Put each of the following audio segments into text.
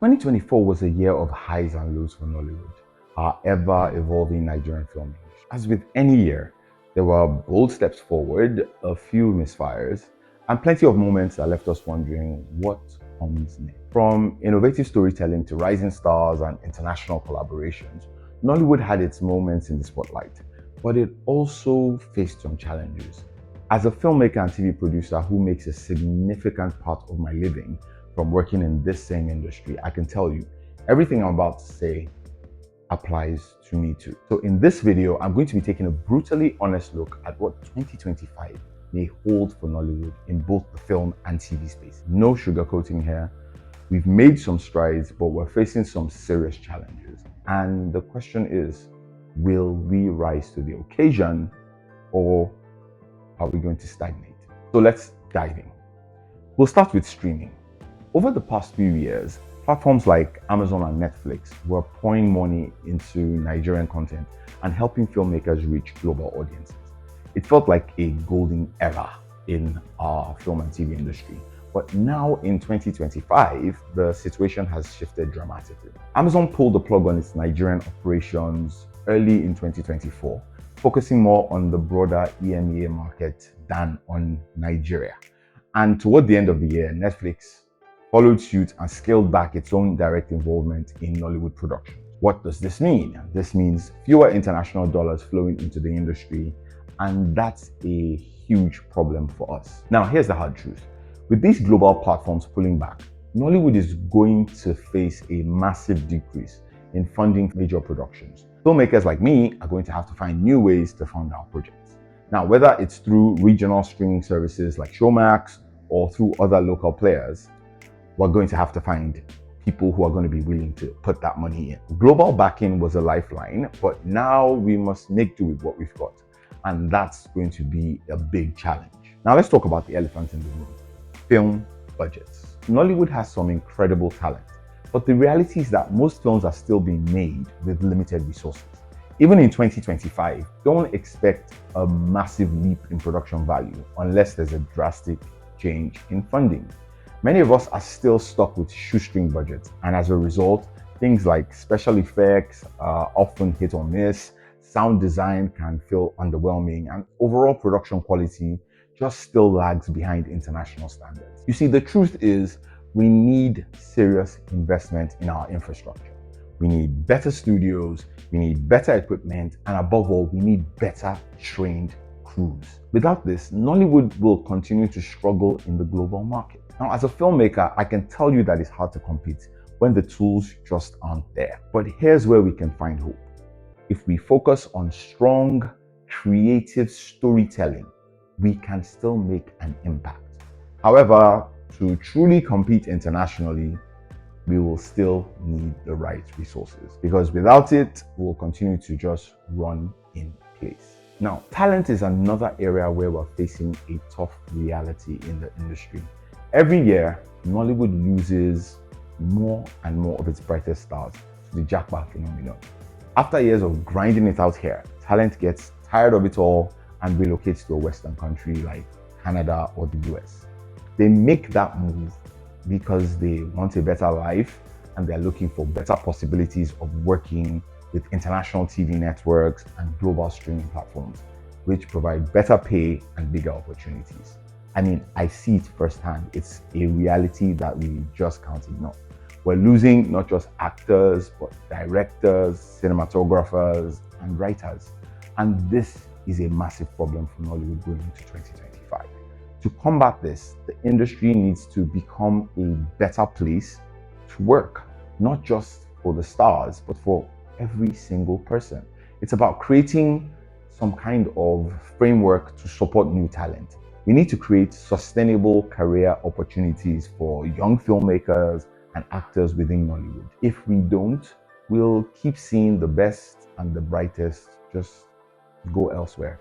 2024 was a year of highs and lows for Nollywood, our ever-evolving Nigerian film industry. As with any year, there were bold steps forward, a few misfires, and plenty of moments that left us wondering what comes next. From innovative storytelling to rising stars and international collaborations, Nollywood had its moments in the spotlight, but it also faced some challenges. As a filmmaker and TV producer who makes a significant part of my living from working in this same industry, I can tell you everything I'm about to say applies to me too. So in this video, I'm going to be taking a brutally honest look at what 2025 may hold for Nollywood in both the film and TV space. No sugarcoating here. We've made some strides, but we're facing some serious challenges. And the question is, will we rise to the occasion, or are we going to stagnate? So let's dive in. We'll start with streaming. Over the past few years, platforms like Amazon and Netflix were pouring money into Nigerian content and helping filmmakers reach global audiences. It felt like a golden era in our film and TV industry. But now in 2025, the situation has shifted dramatically. Amazon pulled the plug on its Nigerian operations early in 2024, focusing more on the broader EMEA market than on Nigeria. And toward the end of the year, Netflix followed suit and scaled back its own direct involvement in Nollywood production. What does this mean? This means fewer international dollars flowing into the industry, and that's a huge problem for us. Now, here's the hard truth. With these global platforms pulling back, Nollywood is going to face a massive decrease in funding major productions. Filmmakers like me are going to have to find new ways to fund our projects. Now, whether it's through regional streaming services like Showmax or through other local players, we're going to have to find people who are going to be willing to put that money in. Global backing was a lifeline, but now we must make do with what we've got. And that's going to be a big challenge. Now let's talk about the elephant in the room: film budgets. Nollywood has some incredible talent, but the reality is that most films are still being made with limited resources. Even in 2025, don't expect a massive leap in production value unless there's a drastic change in funding. Many of us are still stuck with shoestring budgets, and as a result, things like special effects are often hit or miss, sound design can feel underwhelming, and overall production quality just still lags behind international standards. You see, the truth is we need serious investment in our infrastructure. We need better studios, we need better equipment, and above all, we need better trained crews. Without this, Nollywood will continue to struggle in the global market. Now, as a filmmaker, I can tell you that it's hard to compete when the tools just aren't there. But here's where we can find hope. If we focus on strong, creative storytelling, we can still make an impact. However, to truly compete internationally, we will still need the right resources, because without it, we'll continue to just run in place. Now, talent is another area where we're facing a tough reality in the industry. Every year, Nollywood loses more and more of its brightest stars to the Japa phenomenon. After years of grinding it out here, talent gets tired of it all and relocates to a Western country like Canada or the US. They make that move because they want a better life and they're looking for better possibilities of working with international TV networks and global streaming platforms, which provide better pay and bigger opportunities. I mean, I see it firsthand. It's a reality that we just can't ignore. We're losing not just actors, but directors, cinematographers, and writers. And this is a massive problem for Nollywood going into 2025. To combat this, the industry needs to become a better place to work, not just for the stars, but for every single person. It's about creating some kind of framework to support new talent. We need to create sustainable career opportunities for young filmmakers and actors within Nollywood. If we don't, we'll keep seeing the best and the brightest just go elsewhere,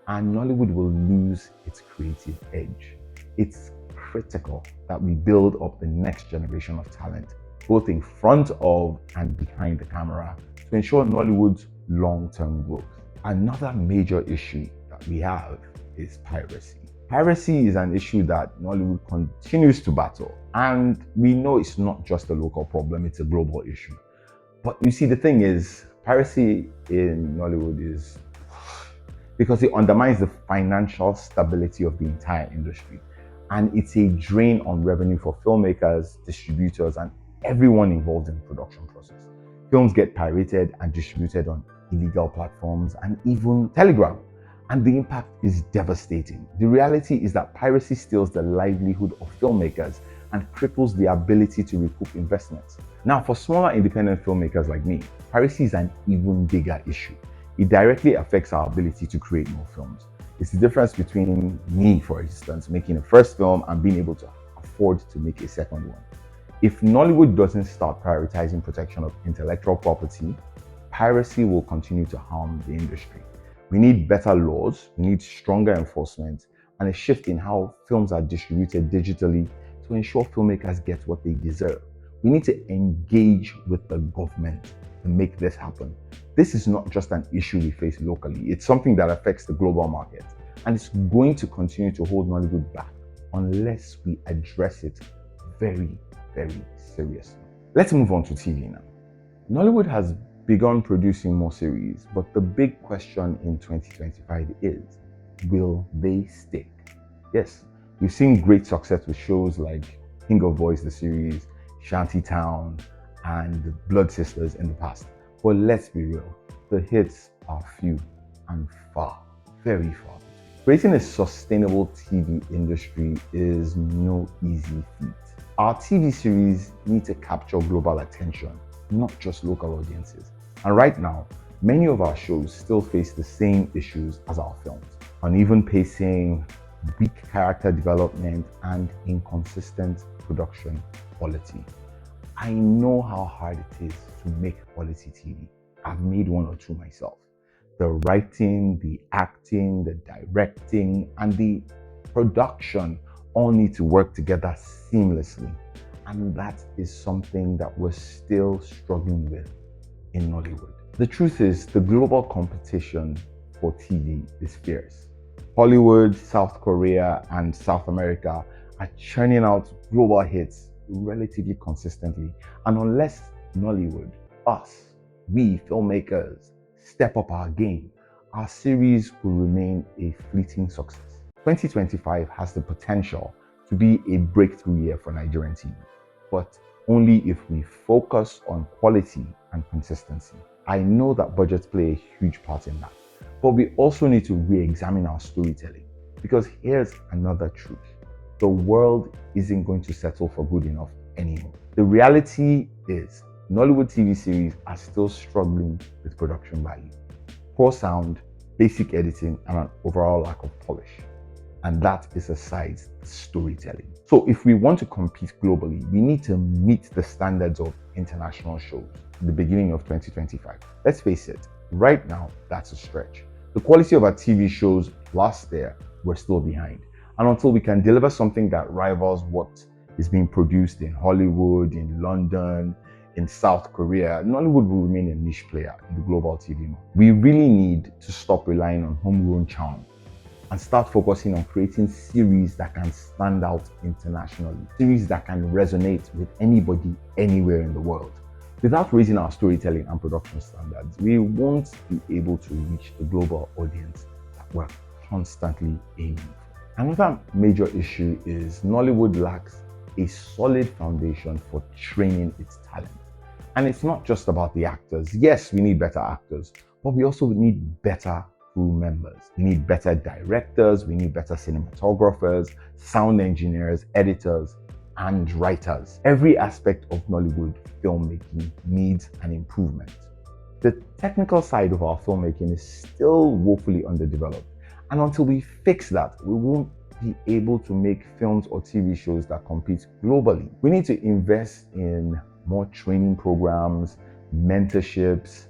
and Nollywood will lose its creative edge. It's critical that we build up the next generation of talent, both in front of and behind the camera, to ensure Nollywood's long-term growth. Another major issue that we have is piracy. Piracy is an issue that Nollywood continues to battle, and we know it's not just a local problem, it's a global issue. But you see, the thing is, piracy in Nollywood is because it undermines the financial stability of the entire industry. And it's a drain on revenue for filmmakers, distributors, and everyone involved in the production process. Films get pirated and distributed on illegal platforms and even Telegram. And the impact is devastating. The reality is that piracy steals the livelihood of filmmakers and cripples the ability to recoup investments. Now, for smaller independent filmmakers like me, piracy is an even bigger issue. It directly affects our ability to create more films. It's the difference between me, for instance, making a first film and being able to afford to make a second one. If Nollywood doesn't start prioritizing protection of intellectual property, piracy will continue to harm the industry. We need better laws, we need stronger enforcement, and a shift in how films are distributed digitally to ensure filmmakers get what they deserve. We need to engage with the government to make this happen. This is not just an issue we face locally, it's something that affects the global market, and it's going to continue to hold Nollywood back unless we address it very, very seriously. Let's move on to TV now. Nollywood has begun producing more series, but the big question in 2025 is, will they stick? Yes, we've seen great success with shows like King of Boys, the series, Shantytown, and Blood Sisters in the past. But let's be real, the hits are few and very far. Creating a sustainable TV industry is no easy feat. Our TV series need to capture global attention, not just local audiences. And right now, many of our shows still face the same issues as our films: uneven pacing, weak character development, and inconsistent production quality. I know how hard it is to make quality TV. I've made one or two myself. The writing, the acting, the directing, and the production all need to work together seamlessly. And that is something that we're still struggling with in Nollywood. The truth is, the global competition for TV is fierce. Hollywood, South Korea, and South America are churning out global hits relatively consistently. And unless Nollywood, we filmmakers, step up our game, our series will remain a fleeting success. 2025 has the potential to be a breakthrough year for Nigerian TV, but only if we focus on quality and consistency. I know that budgets play a huge part in that, but we also need to re-examine our storytelling, because here's another truth: the world isn't going to settle for good enough anymore. The reality is, Nollywood TV series are still struggling with production value, poor sound, basic editing, and an overall lack of polish. And that is aside storytelling. So if we want to compete globally, we need to meet the standards of international shows at the beginning of 2025. Let's face it, right now, that's a stretch. The quality of our TV shows last year were still behind. And until we can deliver something that rivals what is being produced in Hollywood, in London, in South Korea, Nollywood will remain a niche player in the global TV market. We really need to stop relying on homegrown charm and start focusing on creating series that can stand out internationally, series that can resonate with anybody, anywhere in the world. Without raising our storytelling and production standards, we won't be able to reach the global audience that we're constantly aiming for. Another major issue is Nollywood lacks a solid foundation for training its talent. And it's not just about the actors. Yes, we need better actors, but we also need better crew members. We need better directors, we need better cinematographers, sound engineers, editors, and writers. Every aspect of Nollywood filmmaking needs an improvement. The technical side of our filmmaking is still woefully underdeveloped. And until we fix that, we won't be able to make films or TV shows that compete globally. We need to invest in more training programs, mentorships,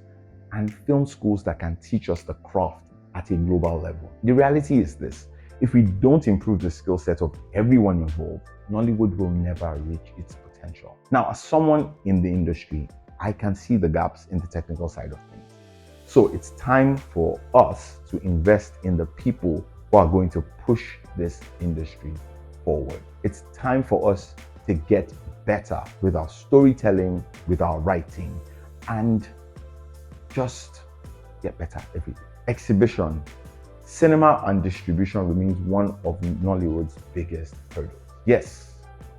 and film schools that can teach us the craft at a global level. The reality is this: if we don't improve the skill set of everyone involved, Nollywood will never reach its potential. Now, as someone in the industry, I can see the gaps in the technical side of things. So it's time for us to invest in the people who who are going to push this industry forward. It's time for us to get better with our storytelling, with our writing, and just get better every day. Exhibition, cinema and distribution remains one of Nollywood's biggest hurdles. Yes,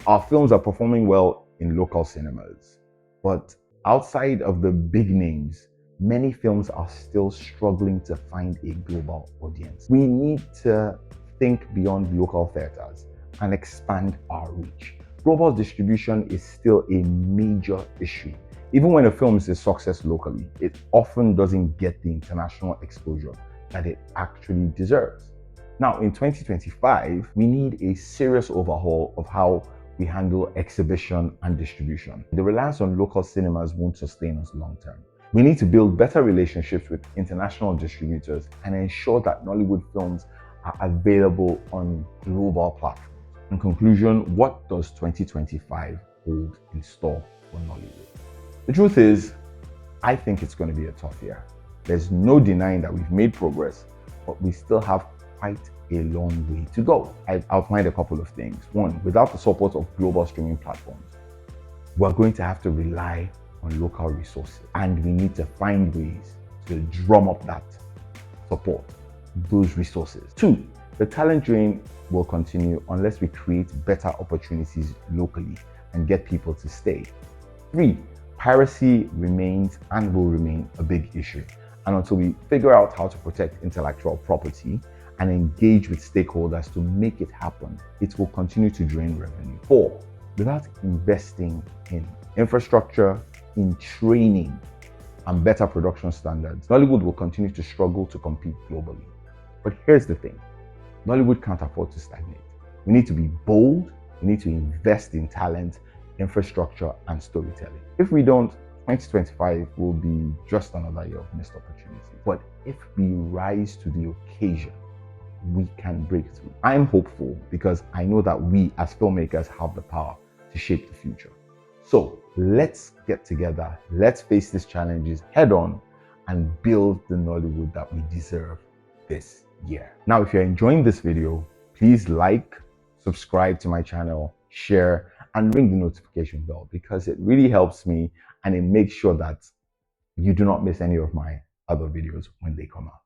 our films are performing well in local cinemas, but outside of the big names, many films are still struggling to find a global audience. We need to think beyond local theaters and expand our reach. Global distribution is still a major issue. Even when a film is a success locally, it often doesn't get the international exposure that it actually deserves. Now, in 2025, we need a serious overhaul of how we handle exhibition and distribution. The reliance on local cinemas won't sustain us long term. We need to build better relationships with international distributors and ensure that Nollywood films are available on global platforms. In conclusion, what does 2025 hold in store for Nollywood? The truth is, I think it's going to be a tough year. There's no denying that we've made progress, but we still have quite a long way to go. I've outlined a couple of things. One, without the support of global streaming platforms, we're going to have to rely on local resources, and we need to find ways to drum up that support, those resources. Two, the talent drain will continue unless we create better opportunities locally and get people to stay. Three, piracy remains and will remain a big issue. And until we figure out how to protect intellectual property and engage with stakeholders to make it happen, it will continue to drain revenue. Four, without investing in infrastructure, in training, and better production standards, Nollywood will continue to struggle to compete globally. But here's the thing, Nollywood can't afford to stagnate. We need to be bold, we need to invest in talent, infrastructure, and storytelling. If we don't, 2025 will be just another year of missed opportunity. But if we rise to the occasion, we can break through. I'm hopeful because I know that we as filmmakers have the power to shape the future. So let's get together, let's face these challenges head on and build the Nollywood that we deserve this year. Now, if you're enjoying this video, please like, subscribe to my channel, share, and ring the notification bell because it really helps me and it makes sure that you do not miss any of my other videos when they come out.